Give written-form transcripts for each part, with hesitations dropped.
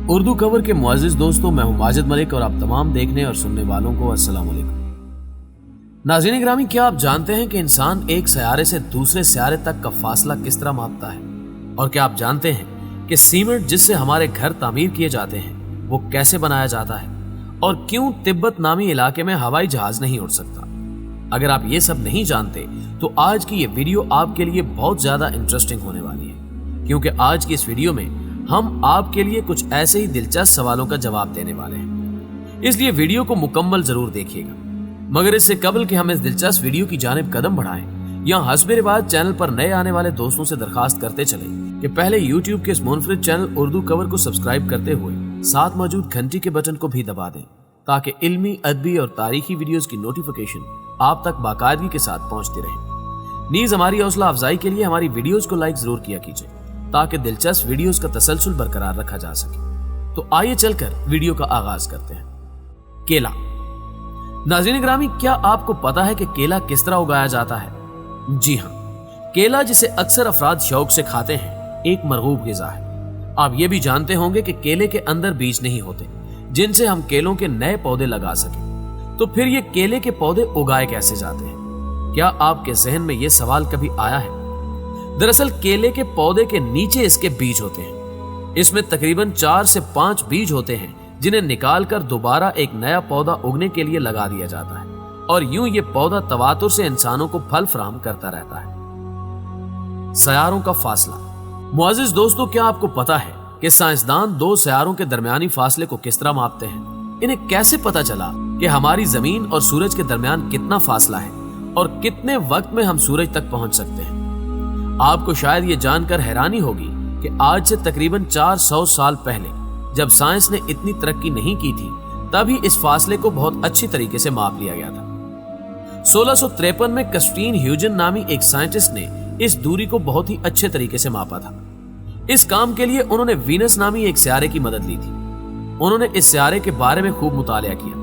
Urdu cover के मुअज़्ज़िज़ दोस्तों, मैं हूं माजिद मलिक और आप तमाम देखने और सुनने वालों को अस्सलाम वालेकुम। नाज़रीन गिरामी, क्या आप जानते हैं कि इंसान एक सयारे से दूसरे सयारे तक का फासला किस तरह मापता है? और क्या आप जानते हैं कि सीमेंट जिससे हमारे घर तामीर किए जाते हैं वो कैसे बनाया जाता है? और क्यों तिब्बत नामी इलाके में हवाई जहाज नहीं उड़ सकता? अगर आप ये सब नहीं जानते तो आज की ये वीडियो आपके लिए बहुत ज्यादा इंटरेस्टिंग होने वाली है, क्योंकि आज की इस वीडियो में हम आपके लिए कुछ ऐसे ही दिलचस्प सवालों का जवाब देने वाले हैं। इसलिए वीडियो को मुकम्मल जरूर देखिएगा। मगर इससे कबल कि हम इस दिलचस्प वीडियो की जानिब कदम बढ़ाएं, यहाँ हस्बे रिवाज चैनल पर नए आने वाले दोस्तों से दरखास्त करते चलें कि पहले यूट्यूब के इस मुनफरिद चैनल उर्दू कवर को सब्सक्राइब करते हुए साथ मौजूद घंटी के बटन को भी दबा दें, ताकि इल्मी, अदबी और तारीखी वीडियोस की नोटिफिकेशन आप तक बाकायदगी के साथ पहुंचती रहे। नीज हमारी हौसला अफजाई के लिए हमारी वीडियोस को लाइक जरूर किया कीजिए, ताकि दिलचस्प वीडियोस का तसलसल बरकरार रखा जा सके। तो आइए चलकर वीडियो का आगाज करते हैं। केला। नाज़रीन ग्रामी, क्या आपको पता है कि केला किस तरह उगाया जाता है? जी हाँ, केला जिसे अक्सर अफराद शौक से खाते हैं एक मरगूब गिज़ा है। आप ये भी जानते होंगे कि केले के अंदर बीज नहीं होते जिनसे हम केलों के नए पौधे लगा सकें। तो फिर ये केले के पौधे उगाए कैसे जाते हैं? क्या आपके जहन में ये सवाल कभी आया है? दरअसल केले के पौधे के नीचे इसके बीज होते हैं। इसमें तकरीबन 4 से 5 बीज होते हैं, जिन्हें निकालकर दोबारा एक नया पौधा उगने के लिए लगा दिया जाता है, और यूं ये पौधा तवातुर से इंसानों को फल फराहम करता रहता है। सयारों का फासला। मुअज़्ज़िज़ दोस्तों, क्या आपको पता है कि साइंसदान 2 सयारों के दरमियानी फासले को किस तरह मापते हैं? इन्हें कैसे पता चला कि हमारी जमीन और सूरज के दरमियान कितना फासला है और कितने वक्त में हम सूरज तक पहुंच सकते हैं? आपको शायद ये जानकर हैरानी होगी कि आज से तकरीबन 400 साल पहले, जब साइंस ने इतनी तरक्की नहीं की थी, तभी इस फासले को बहुत अच्छी तरीके से माप लिया गया था। 1653 में क्रिस्टीन ह्यूजन नामी एक साइंटिस्ट ने इस दूरी को बहुत ही अच्छे तरीके से मापा था। इस काम के लिए उन्होंने वीनस नामी एक सियारे की मदद ली थी। उन्होंने इस सियारे के बारे में खूब मुतालिया किया।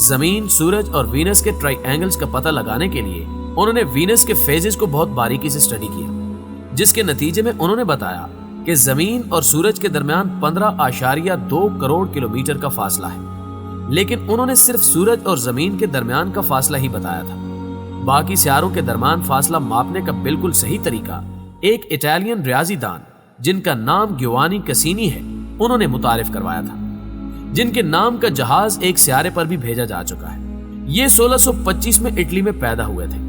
जमीन, सूरज और वीनस के ट्राइएंगल्स का पता लगाने के लिए उन्होंने वीनस के फेजेस को बहुत बारीकी से स्टडी किया, जिसके नतीजे में उन्होंने बताया कि जमीन और सूरज के दरमियान 15.2 करोड़ किलोमीटर का फासला है। लेकिन उन्होंने सिर्फ सूरज और जमीन के दरमियान का फासला ही बताया था। बाकी सियारों के दरमियान फासला मापने का बिल्कुल सही तरीका एक इटालियन रियाजीदान जिनका नाम गियोवानी कैसिनी है, उन्होंने मुतारिफ करवाया था, जिनके नाम का जहाज एक सियारे पर भी भेजा जा चुका है। ये 1625 में इटली में पैदा हुए थे।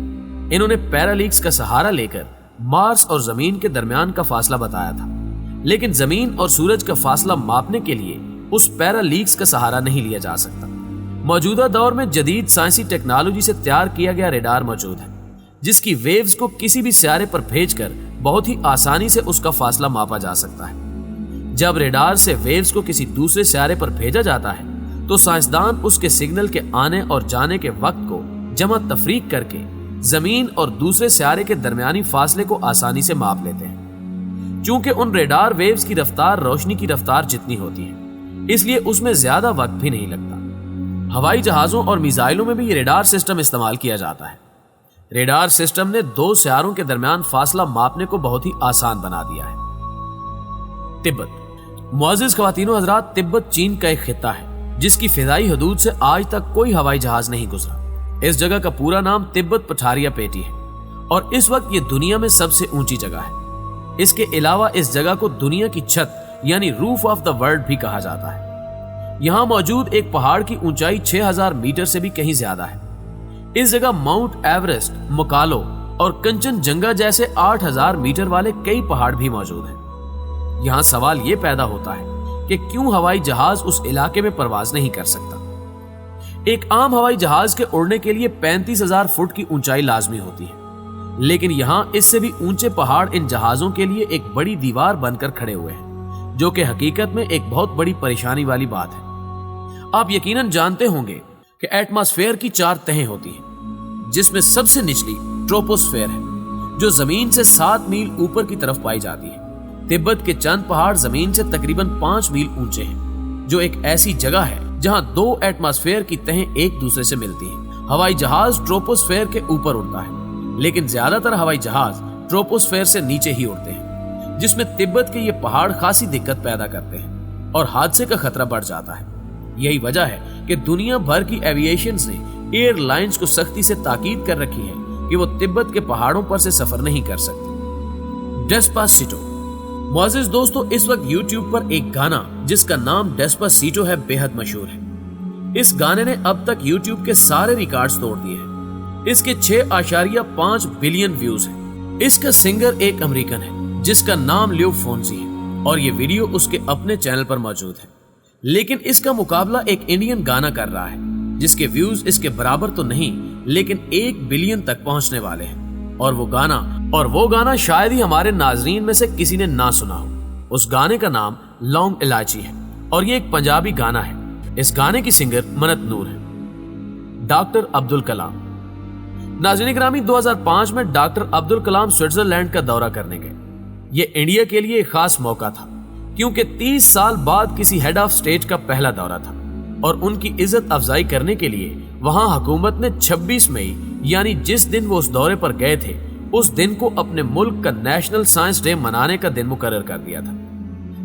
इन्होंने पैरालीक्स का सहारा लेकर मार्स और जमीन के दरमियान का फासला बताया था, लेकिन जमीन और सूरज का फासला मापने के लिए उस पैरालीक्स का सहारा नहीं लिया जा सकता। मौजूदा दौर में जदीद साइंसी टेक्नोलॉजी से तैयार किया गया रेडार मौजूद है, जिसकी वेव्स को किसी भी सियारे पर भेजकर बहुत ही आसानी से उसका फासला मापा जा सकता है। जब रेडार से वेव्स को किसी दूसरे सियारे पर भेजा जाता है तो साइंसदान उसके सिग्नल के आने और जाने के वक्त को जमा तफरीक करके जमीन और दूसरे सियारे के दरमियानी फासले को आसानी से माप लेते हैं। चूंकि उन रेडार वेव्स की रफ्तार रोशनी की रफ्तार जितनी होती है, इसलिए उसमें ज्यादा वक्त भी नहीं लगता। हवाई जहाजों और मिसाइलों में भी ये रेडार सिस्टम इस्तेमाल किया जाता है। रेडार सिस्टम ने 2 सियारों के दरमियान फासला मापने को बहुत ही आसान बना दिया है। तिब्बत। मुअज़्ज़िज़ ख़वातीनो हज़रात, तिब्बत चीन का एक खित्ता है जिसकी फिज़ाई हदूद से आज तक कोई हवाई जहाज नहीं गुजरा। इस जगह का पूरा नाम तिब्बत पठारिया पेटी है और इस वक्त ये दुनिया में सबसे ऊंची जगह है। इसके अलावा इस जगह को दुनिया की छत यानी रूफ ऑफ द वर्ल्ड भी कहा जाता है। यहाँ मौजूद एक पहाड़ की ऊंचाई 6000 मीटर से भी कहीं ज्यादा है। इस जगह माउंट एवरेस्ट, मकालो और कंचनजंगा जैसे 8000 मीटर वाले कई पहाड़ भी मौजूद हैं। यहाँ सवाल ये पैदा होता है कि क्यों हवाई जहाज उस इलाके में परवाज नहीं कर सकता? एक आम हवाई जहाज के उड़ने के लिए 35,000 फुट की ऊंचाई लाजमी होती है, लेकिन यहाँ इससे भी ऊंचे पहाड़ इन जहाजों के लिए एक बड़ी दीवार बनकर खड़े हुए हैं, जो कि हकीकत में एक बहुत बड़ी परेशानी वाली बात है। आप यकीनन जानते होंगे कि एटमॉस्फेयर की 4 तहें होती हैं, जिसमें सबसे निचली ट्रोपोस्फेयर है, जो जमीन से 7 मील ऊपर की तरफ पाई जाती है। तिब्बत के चंद पहाड़ जमीन से तकरीबन 5 मील ऊंचे हैं, जो एक ऐसी जगह है जहां 2 एटमॉस्फेयर की तहें एक दूसरे से मिलती हैं। हवाई जहाज ट्रोपोस्फेयर के ऊपर उड़ता है, लेकिन ज्यादातर हवाई जहाज ट्रोपोस्फेयर से नीचे ही उड़ते हैं, जिसमें तिब्बत के ये पहाड़ खासी दिक्कत पैदा करते हैं। और हादसे का खतरा बढ़ जाता है। यही वजह है कि दुनिया भर की एविएशंस ने एयरलाइंस को सख्ती से ताकीद कर रखी है कि वो तिब्बत के पहाड़ों पर से सफर नहीं कर सकती। डेस्पासिटो। मुअज़्ज़िज़ दोस्तों, इस वक्त YouTube पर एक गाना जिसका नाम डेस्पासिटो है बेहद मशहूर है। इस गाने ने अब तक YouTube के सारे रिकॉर्ड्स तोड़ दिए हैं। इसके 6.5 बिलियन व्यूज हैं। इसका सिंगर एक अमेरिकन है जिसका नाम लियो फोन्जी है और ये वीडियो उसके अपने चैनल पर मौजूद है। लेकिन इसका मुकाबला एक इंडियन गाना कर रहा है जिसके व्यूज इसके बराबर तो नहीं लेकिन 1 बिलियन तक पहुंचने वाले हैं। और वो गाना शायद ही हमारे नाजरीन में से किसी ने ना सुना हो। उस गाने का नाम लौंग इलायची है और ये एक पंजाबी गाना है। इस गाने की सिंगर मन्नत नूर है। डॉक्टर अब्दुल कलाम। नाज़रीन ग्रामी, 2005 में डॉक्टर अब्दुल कलाम स्विट्जरलैंड का दौरा करने गए। ये इंडिया के लिए एक खास मौका था क्योंकि 30 साल बाद किसी हेड ऑफ स्टेट का पहला दौरा था और उनकी इज्जत अफजाई करने के लिए वहां हुकूमत ने 26 मई यानी जिस दिन वो उस दौरे पर गए थे उस दिन को अपने मुल्क का नेशनल साइंस डे मनाने का दिन मुकर्रर कर दिया था।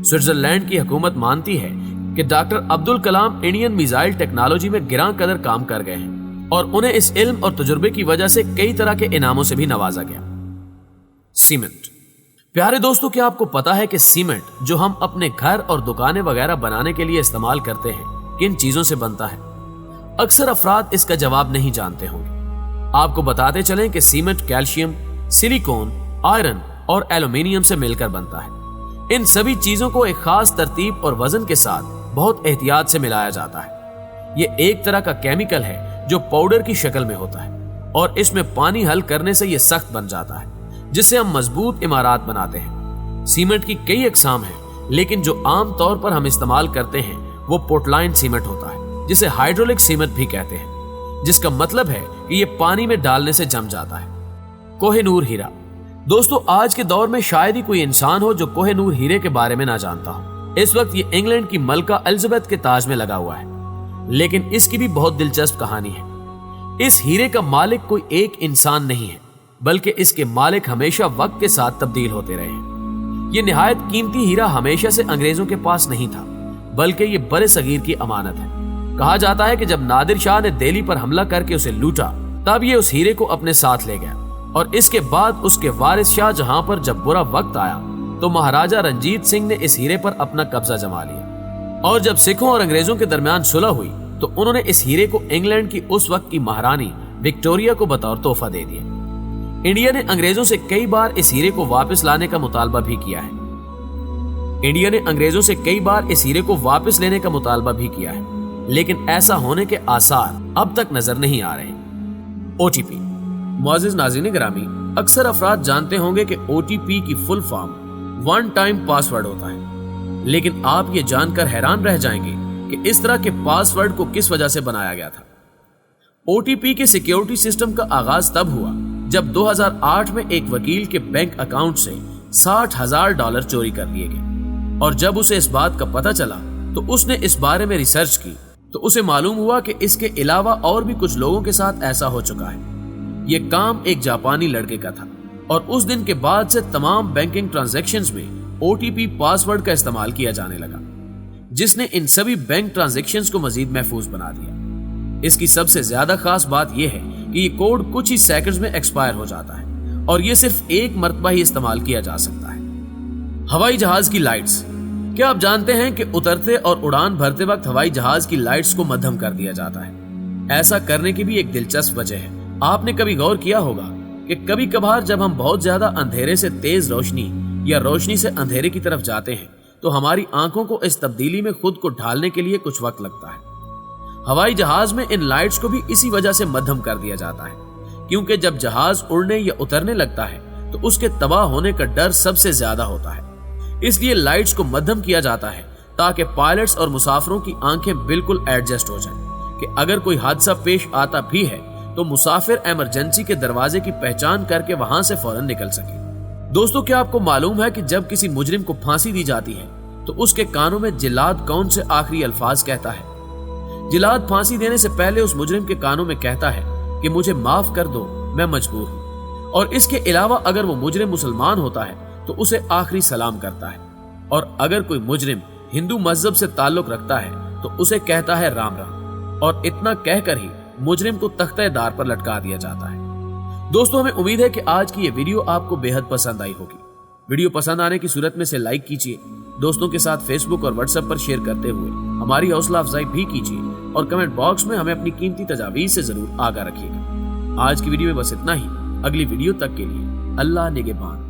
स्विट्जरलैंड की हुकूमत मानती है कि doctor Abdul Kalam Indian missile technology में गिरां कदर काम कर गए हैं और उन्हें इस इल्म और तजुर्बे की वजह से कई तरह के इनामों से भी नवाजा गया। सीमेंट। प्यारे दोस्तों, क्या आपको पता है कि सीमेंट जो हम अपने घर और दुकानें वगैरह बनाने के लिए इस्तेमाल करते हैं किन चीजों से बनता है? अक्सर अफराद इसका जवाब नहीं जानते होंगे। आपको बताते चलें कि सीमेंट कैल्शियम, सिलिकॉन, आयरन और एल्यूमिनियम से मिलकर बनता है। इन सभी चीजों को एक खास तरतीब और वजन के साथ बहुत एहतियात से मिलाया जाता है। ये एक तरह का केमिकल है जो पाउडर की शक्ल में होता है और इसमें पानी हल करने से ये सख्त बन जाता है जिससे हम मजबूत इमारत बनाते हैं। सीमेंट की कई अकसाम हैं लेकिन जो आम तौर पर हम इस्तेमाल करते हैं वो पोर्टलैंड सीमेंट होता है जिसे हाइड्रोलिक सीमेंट भी कहते हैं, जिसका मतलब है कि ये पानी में डालने से जम जाता है। कोहिनूर हीरा। दोस्तों, आज के दौर में शायद ही कोई इंसान हो जो कोहिनूर हीरे के बारे में ना जानता हो। इस वक्त ये इंग्लैंड की मलका एलिजाबेथ के ताज में लगा हुआ है, लेकिन इसकी भी बहुत दिलचस्प कहानी है। इस हीरे का मालिक कोई एक इंसान नहीं है बल्कि इसके मालिक हमेशा वक्त के साथ तब्दील होते रहे हैं। ये निहायत कीमती हीरा हमेशा से अंग्रेजों के पास नहीं था बल्कि ये बड़े सगीर की अमानत है। कहा जाता है कि जब नादिर शाह ने दिल्ली पर हमला करके उसे लूटा तब ये उस हीरे को अपने साथ ले गया और इसके बाद उसके वारिस शाहजहां पर जब बुरा वक्त आया तो महाराजा रंजीत सिंह ने इस हीरे पर अपना कब्जा जमा लिया और जब सिखों और अंग्रेजों के दरमियान सुलह हुई तो उन्होंने इस हीरे को इंग्लैंड की उस वक्त की महारानी विक्टोरिया को बतौर तोहफा दे दिया। इंडिया ने अंग्रेजों से कई बार इस हीरे को वापस लाने का मुतालबा भी किया है। लेने का मुतालबा भी किया है लेकिन ऐसा होने के आसार अब तक नजर नहीं आ रहे। ओटीपी। मुअज़्ज़िज़ नाज़रीन गिरामी, अक्सर अफराद जानते होंगे कि ओटीपी की full form one time password होता है, लेकिन आप ये जानकर हैरान रह जाएंगे कि इस तरह के पासवर्ड को किस वजह से बनाया गया था। ओटीपी के सिक्योरिटी सिस्टम का आगाज तब हुआ जब 2008 में एक वकील के बैंक अकाउंट से $60,000 चोरी कर लिए गए और जब उसे इस बात का पता चला तो उसने इस बारे में रिसर्च की तो उसे मालूम हुआ कि इसके अलावा और भी कुछ लोगों के साथ ऐसा हो चुका है। यह काम एक जापानी लड़के का था और उस दिन के बाद से तमाम बैंकिंग ट्रांजैक्शंस में ओटीपी पासवर्ड का इस्तेमाल किया जाने लगा, जिसने इन सभी बैंक ट्रांजैक्शंस को मजीद महफूज बना दिया। इसकी सबसे ज्यादा खास बात यह है कि ये कोड कुछ ही सेकंड्स में एक्सपायर हो जाता है और ये सिर्फ एक मर्तबा ही इस्तेमाल किया जा सकता है। हवाई जहाज की लाइट्स। क्या आप जानते हैं कि उतरते और उड़ान भरते वक्त हवाई जहाज की लाइट्स को मध्यम कर दिया जाता है? ऐसा करने की भी एक दिलचस्प वजह है। आपने कभी गौर किया होगा कि कभी कभार जब हम बहुत ज्यादा अंधेरे से तेज रोशनी या रोशनी से अंधेरे की तरफ जाते हैं तो हमारी आंखों को इस तब्दीली में खुद को ढालने के लिए कुछ वक्त लगता है। हवाई जहाज में इन लाइट्स को भी इसी वजह से मध्यम कर दिया जाता है, क्योंकि जब जहाज उड़ने या उतरने लगता है तो उसके तबाह होने का डर सबसे ज्यादा होता है। इसलिए लाइट्स को मध्यम किया जाता है ताकि पायलट्स और मुसाफिरों की आंखें बिल्कुल एडजस्ट हो जाएं कि अगर कोई हादसा पेश आता भी है तो मुसाफिर इमरजेंसी के दरवाजे की पहचान करके वहां से फौरन निकल सके। दोस्तों, क्या आपको मालूम है कि जब किसी मुजरिम को फांसी दी जाती है तो उसके कानों में जिलाद कौन से आखिरी अल्फाज कहता है? जिलाद फांसी देने से पहले उस मुजरिम के कानों में कहता है कि मुझे माफ कर दो, मैं मजबूर हूं। और इसके अलावा अगर वो मुजरिम मुसलमान होता है तो उसे आखिरी सलाम करता है और अगर कोई मुजरिम हिंदू मजहब से ताल्लुक रखता है तो उसे कहता है राम राम, और इतना कहकर ही मुजरिम को तख्ते-ए-दार पर लटका दिया जाता है। दोस्तों, हमें उम्मीद है कि आज की ये वीडियो आपको बेहद पसंद आई होगी। वीडियो पसंद आने की सूरत में से लाइक कीजिए, दोस्तों के साथ फेसबुक और व्हाट्सएप पर शेयर करते हुए हमारी हौसला अफजाई भी कीजिए और कमेंट बॉक्स में हमें अपनी कीमती तजावीज़ से जरूर आगाह रखिएगा। आज की वीडियो में बस इतना ही। अगली वीडियो तक के लिए अल्लाह निगहबान।